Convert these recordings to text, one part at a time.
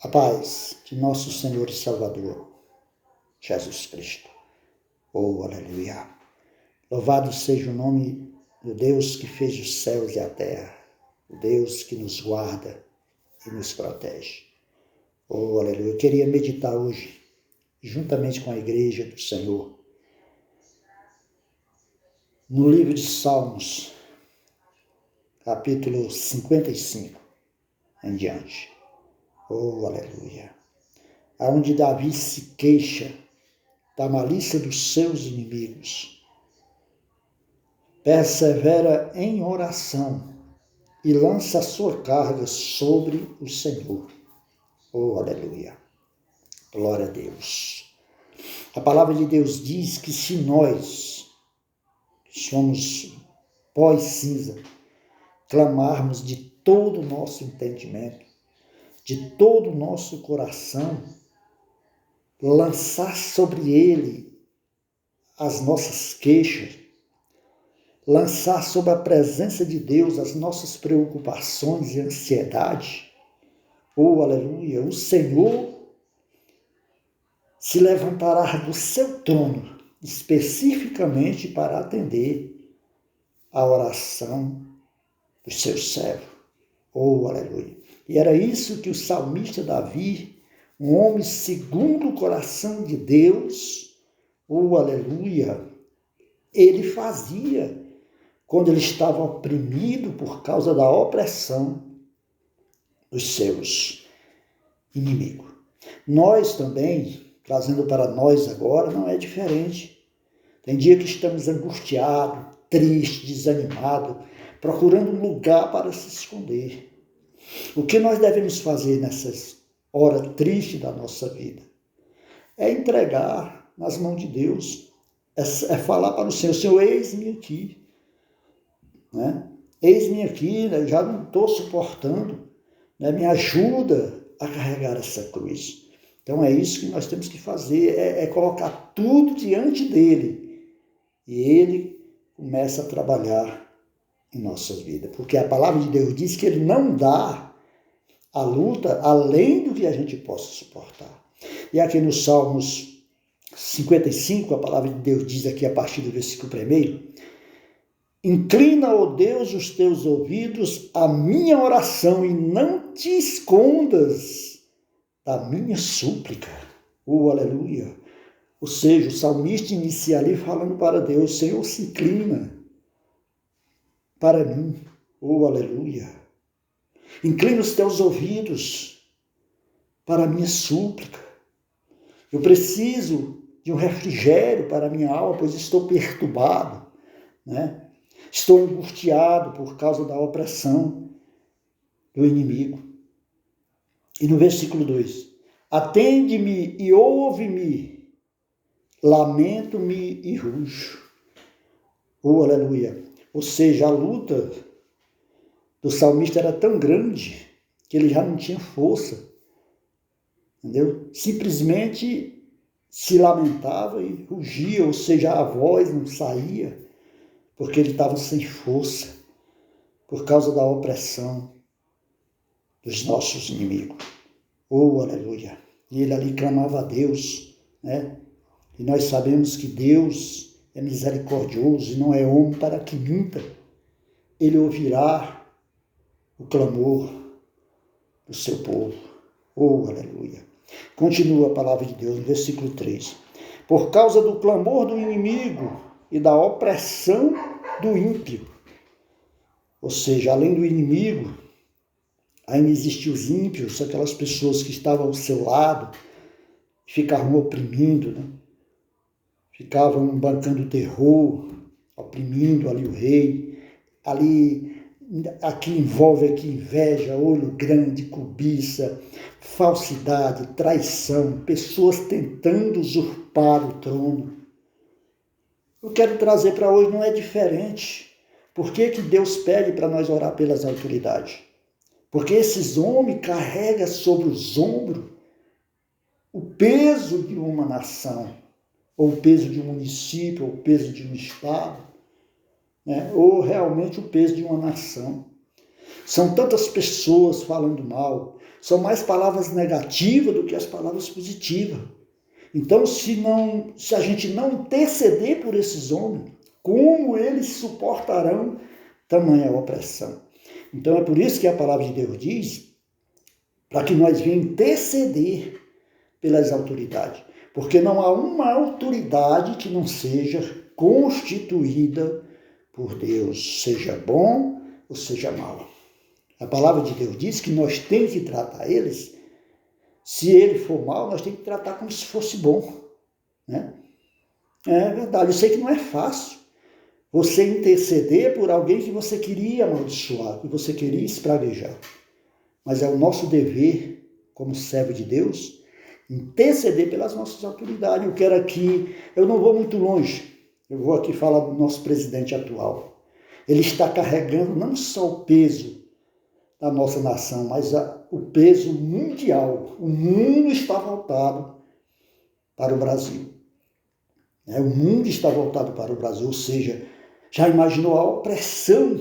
A paz de nosso Senhor e Salvador, Jesus Cristo. Oh, aleluia! Louvado seja o nome do Deus que fez os céus e a terra, o Deus que nos guarda e nos protege. Oh, aleluia! Eu queria meditar hoje, juntamente com a igreja do Senhor, no livro de Salmos, capítulo 55, em diante. Oh, aleluia! Aonde Davi se queixa da malícia dos seus inimigos, persevera em oração e lança a sua carga sobre o Senhor. Oh, aleluia! Glória a Deus! A palavra de Deus diz que se nós, que somos pó e cinza, clamarmos de todo o nosso entendimento, de todo o nosso coração, lançar sobre ele as nossas queixas, lançar sobre a presença de Deus as nossas preocupações e ansiedade, oh, aleluia, o Senhor se levantará do seu trono, especificamente para atender a oração dos seus servos, oh, aleluia. E era isso que o salmista Davi, um homem segundo o coração de Deus, oh, aleluia, ele fazia quando ele estava oprimido por causa da opressão dos seus inimigos. Nós também, trazendo para nós agora, não é diferente. Tem dia que estamos angustiados, tristes, desanimados, procurando um lugar para se esconder. O que nós devemos fazer nessas horas tristes da nossa vida? É entregar nas mãos de Deus, é falar para o Senhor, eis-me aqui. Né? Eis-me aqui, né? Já não estou suportando, né? Me ajuda a carregar essa cruz. Então é isso que nós temos que fazer, é colocar tudo diante dele. E ele começa a trabalhar em nossas vidas. Porque a palavra de Deus diz que ele não dá a luta além do que a gente possa suportar. E aqui no Salmos 55, a palavra de Deus diz aqui a partir do versículo 1, inclina, ó Deus, os teus ouvidos à minha oração e não te escondas da minha súplica. Oh, aleluia! Ou seja, o salmista inicia ali falando para Deus, Senhor, se inclina para mim. Oh, aleluia! Inclina os teus ouvidos para a minha súplica. Eu preciso de um refrigério para a minha alma, pois estou perturbado, né? Estou angustiado por causa da opressão do inimigo. E no versículo 2, atende-me e ouve-me, lamento-me e rujo. Oh, aleluia! Ou seja, a luta do salmista era tão grande que ele já não tinha força, entendeu? Simplesmente se lamentava e rugia, ou seja, a voz não saía, porque ele estava sem força, por causa da opressão dos nossos inimigos. Oh, aleluia! E ele ali clamava a Deus, né? E nós sabemos que Deus é misericordioso e não é homem para que minta. Ele ouvirá o clamor do seu povo. Oh, aleluia! Continua a palavra de Deus no versículo 3. Por causa do clamor do inimigo e da opressão do ímpio. Ou seja, além do inimigo, ainda existiam os ímpios, aquelas pessoas que estavam ao seu lado, ficavam oprimindo, né? Ficavam bancando terror, oprimindo ali o rei. Ali, aqui envolve aqui inveja, olho grande, cobiça, falsidade, traição, pessoas tentando usurpar o trono. Eu quero trazer para hoje, não é diferente. Por que Deus pede para nós orar pelas autoridades? Porque esses homens carregam sobre os ombros o peso de uma nação, ou o peso de um município, ou o peso de um estado, né? Ou realmente o peso de uma nação. São tantas pessoas falando mal, são mais palavras negativas do que as palavras positivas. Então, se a gente não interceder por esses homens, como eles suportarão tamanha opressão? Então, é por isso que a palavra de Deus diz, para que nós venhamos interceder pelas autoridades. Porque não há uma autoridade que não seja constituída por Deus, seja bom ou seja mal. A palavra de Deus diz que nós temos que tratar eles, se ele for mal, nós temos que tratar como se fosse bom. Né? É verdade, eu sei que não é fácil você interceder por alguém que você queria amaldiçoar, que você queria espraguejar. Mas é o nosso dever, como servo de Deus, interceder pelas nossas autoridades. Eu quero aqui, eu não vou muito longe, eu vou aqui falar do nosso presidente atual. Ele está carregando não só o peso da nossa nação, mas o peso mundial. O mundo está voltado para o Brasil. O mundo está voltado para o Brasil, ou seja, já imaginou a opressão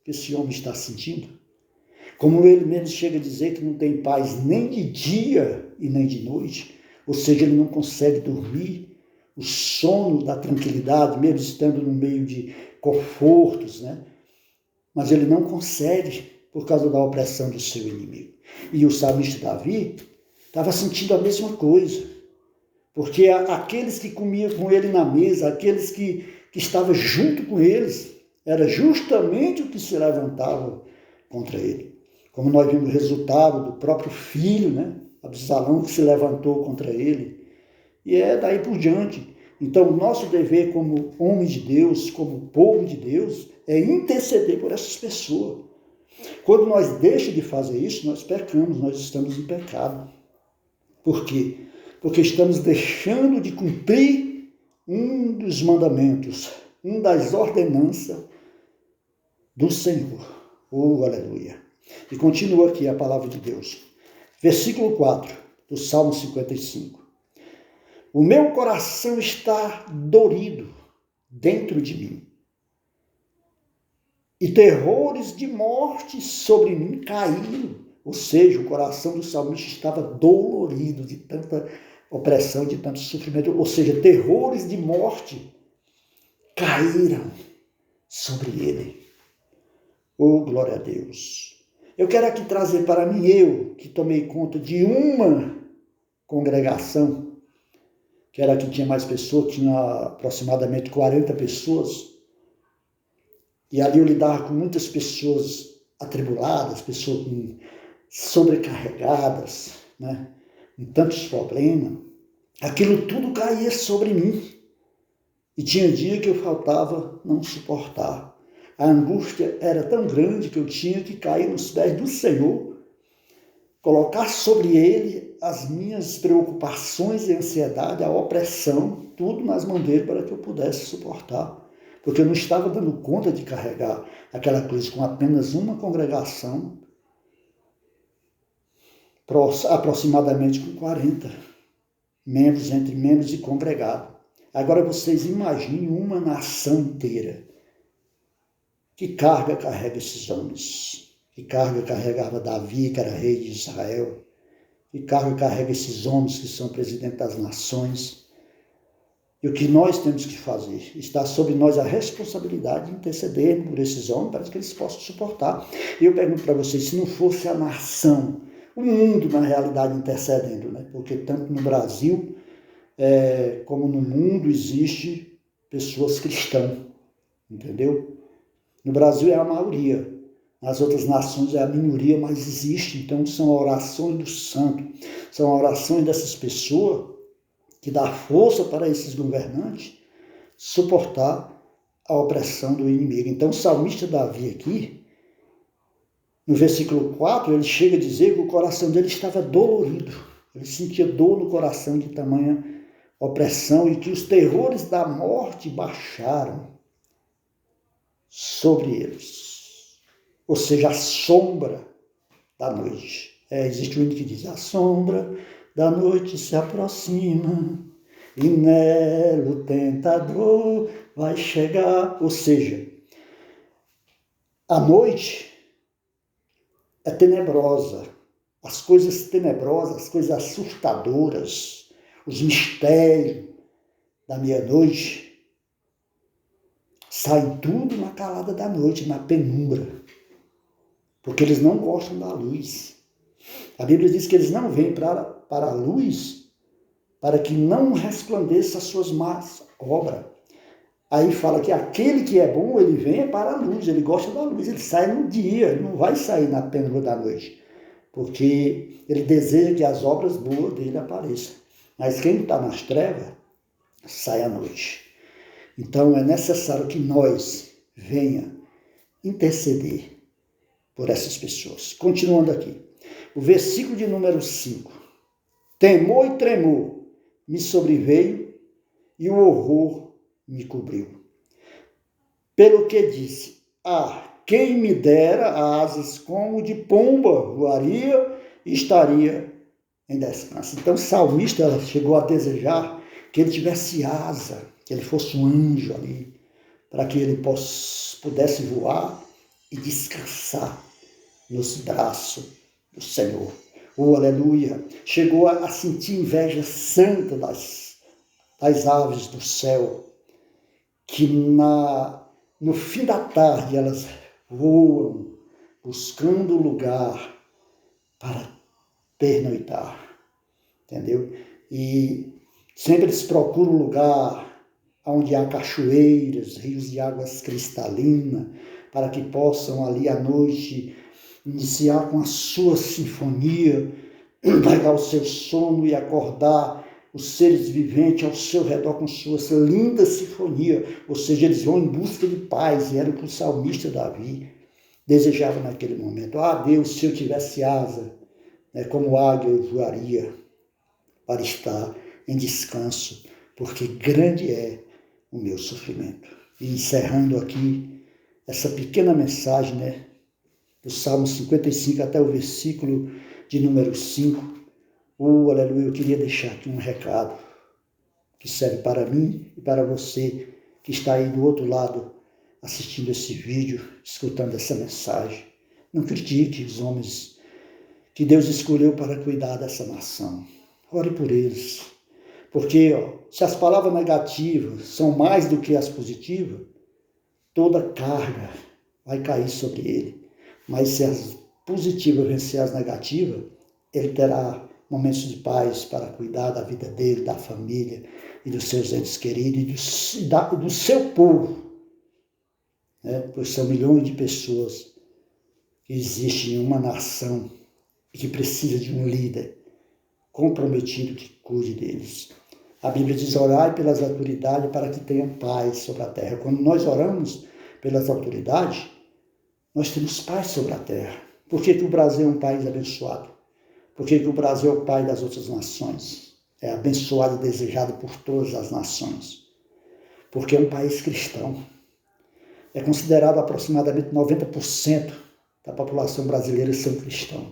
que esse homem está sentindo? Como ele mesmo chega a dizer que não tem paz nem de dia e nem de noite, ou seja, ele não consegue dormir, o sono da tranquilidade, mesmo estando no meio de confortos, né? Mas ele não consegue por causa da opressão do seu inimigo. E o salmista Davi estava sentindo a mesma coisa, porque aqueles que comiam com ele na mesa, aqueles que estavam junto com eles, era justamente o que se levantava contra ele. Como nós vimos o resultado do próprio filho, né? Absalão, que se levantou contra ele. E é daí por diante. Então, o nosso dever como homem de Deus, como povo de Deus, é interceder por essas pessoas. Quando nós deixamos de fazer isso, nós pecamos, nós estamos em pecado. Por quê? Porque estamos deixando de cumprir um dos mandamentos, uma das ordenanças do Senhor. Oh, aleluia! E continua aqui a palavra de Deus. Versículo 4 do Salmo 55. O meu coração está dorido dentro de mim, e terrores de morte sobre mim caíram. Ou seja, o coração do salmista estava dolorido de tanta opressão, de tanto sofrimento. Ou seja, terrores de morte caíram sobre ele. Oh, glória a Deus! Eu quero aqui trazer para mim, eu que tomei conta de uma congregação, que era que tinha mais pessoas, tinha aproximadamente 40 pessoas, e ali eu lidava com muitas pessoas atribuladas, pessoas sobrecarregadas, né? Com tantos problemas. Aquilo tudo caía sobre mim. E tinha dia que eu faltava não suportar. A angústia era tão grande que eu tinha que cair nos pés do Senhor, colocar sobre ele as minhas preocupações e ansiedade, a opressão, tudo nas mãos dele para que eu pudesse suportar. Porque eu não estava dando conta de carregar aquela cruz com apenas uma congregação, aproximadamente com 40 membros, entre membros e congregados. Agora vocês imaginem uma nação inteira. Que carga carrega esses homens? Que carga carregava Davi, que era rei de Israel? Que carga carrega esses homens que são presidentes das nações? E o que nós temos que fazer? Está sobre nós a responsabilidade de interceder por esses homens para que eles possam suportar. E eu pergunto para vocês, se não fosse a nação, o mundo na realidade intercedendo, né? Porque tanto no Brasil como no mundo existe pessoas cristãs, entendeu? No Brasil é a maioria, nas outras nações é a minoria, mas existe. Então são orações dos santos, são orações dessas pessoas que dá força para esses governantes suportar a opressão do inimigo. Então o salmista Davi aqui, no versículo 4, ele chega a dizer que o coração dele estava dolorido. Ele sentia dor no coração de tamanha opressão e que os terrores da morte baixaram sobre eles. Ou seja, a sombra da noite. Existe um hino que diz, a sombra da noite se aproxima e nela o tentador vai chegar. Ou seja, a noite é tenebrosa, as coisas tenebrosas, as coisas assustadoras, os mistérios da meia-noite, saem tudo na calada da noite, na penumbra, porque eles não gostam da luz. A Bíblia diz que eles não vêm para a luz para que não resplandeça as suas más obras. Aí fala que aquele que é bom, ele vem para a luz, ele gosta da luz, ele sai no dia, ele não vai sair na penumbra da noite, porque ele deseja que as obras boas dele apareçam. Mas quem está nas trevas, sai à noite. Então é necessário que nós venha interceder por essas pessoas. Continuando aqui, o versículo de número 5. Temor e tremor me sobreveio e o horror me cobriu. Pelo que disse, quem me dera asas como de pomba voaria e estaria em descanso. Então o salmista chegou a desejar que ele tivesse asa, que ele fosse um anjo ali, para que ele pudesse voar e descansar nos braços do Senhor. Oh, aleluia! Chegou a sentir inveja santa das aves do céu, que no fim da tarde elas voam buscando lugar para pernoitar, entendeu? E sempre eles procuram lugar onde há cachoeiras, rios de águas cristalinas, para que possam ali à noite iniciar com a sua sinfonia, pegar o seu sono e acordar os seres viventes ao seu redor com sua linda sinfonia. Ou seja, eles vão em busca de paz, e era o que o salmista Davi desejava naquele momento. Deus, se eu tivesse asa, como águia eu voaria para estar em descanso, porque grande é o meu sofrimento. E encerrando aqui essa pequena mensagem, do Salmo 55 até o versículo de número 5, aleluia, eu queria deixar aqui um recado que serve para mim e para você que está aí do outro lado assistindo esse vídeo, escutando essa mensagem. Não critique os homens que Deus escolheu para cuidar dessa nação. Ore por eles. Porque se as palavras negativas são mais do que as positivas, toda carga vai cair sobre ele. Mas se as positivas vencer as negativas, ele terá momentos de paz para cuidar da vida dele, da família e dos seus entes queridos e do seu povo. Pois são milhões de pessoas que existem em uma nação e que precisa de um líder comprometido que cuide deles. A Bíblia diz: orai pelas autoridades para que tenham paz sobre a terra. Quando nós oramos pelas autoridades, nós temos paz sobre a terra. Por que o Brasil é um país abençoado? Por que o Brasil é o pai das outras nações? É abençoado e desejado por todas as nações. Porque é um país cristão. É considerado aproximadamente 90% da população brasileira são cristãos.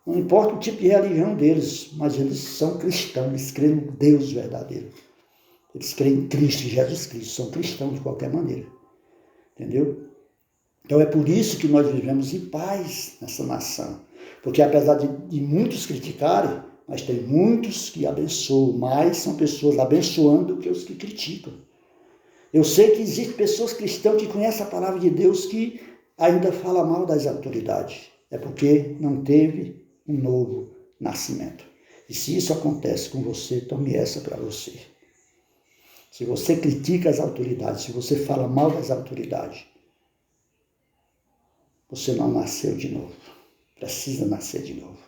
Não importa o tipo de religião deles, mas eles são cristãos, eles creem no Deus verdadeiro. Eles creem em Cristo, em Jesus Cristo, são cristãos de qualquer maneira. Entendeu? Então é por isso que nós vivemos em paz nessa nação. Porque apesar de muitos criticarem, mas tem muitos que abençoam, mais são pessoas abençoando do que os que criticam. Eu sei que existem pessoas cristãs que conhecem a palavra de Deus que ainda falam mal das autoridades. É porque não teve um novo nascimento. E se isso acontece com você, tome essa para você. Se você critica as autoridades, se você fala mal das autoridades, você não nasceu de novo. Precisa nascer de novo.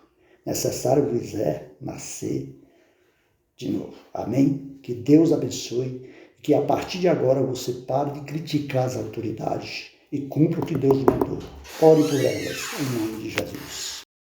Necessário vos é nascer de novo. Amém? Que Deus abençoe. Que a partir de agora você pare de criticar as autoridades e cumpra o que Deus mandou. Ore por elas, em nome de Jesus.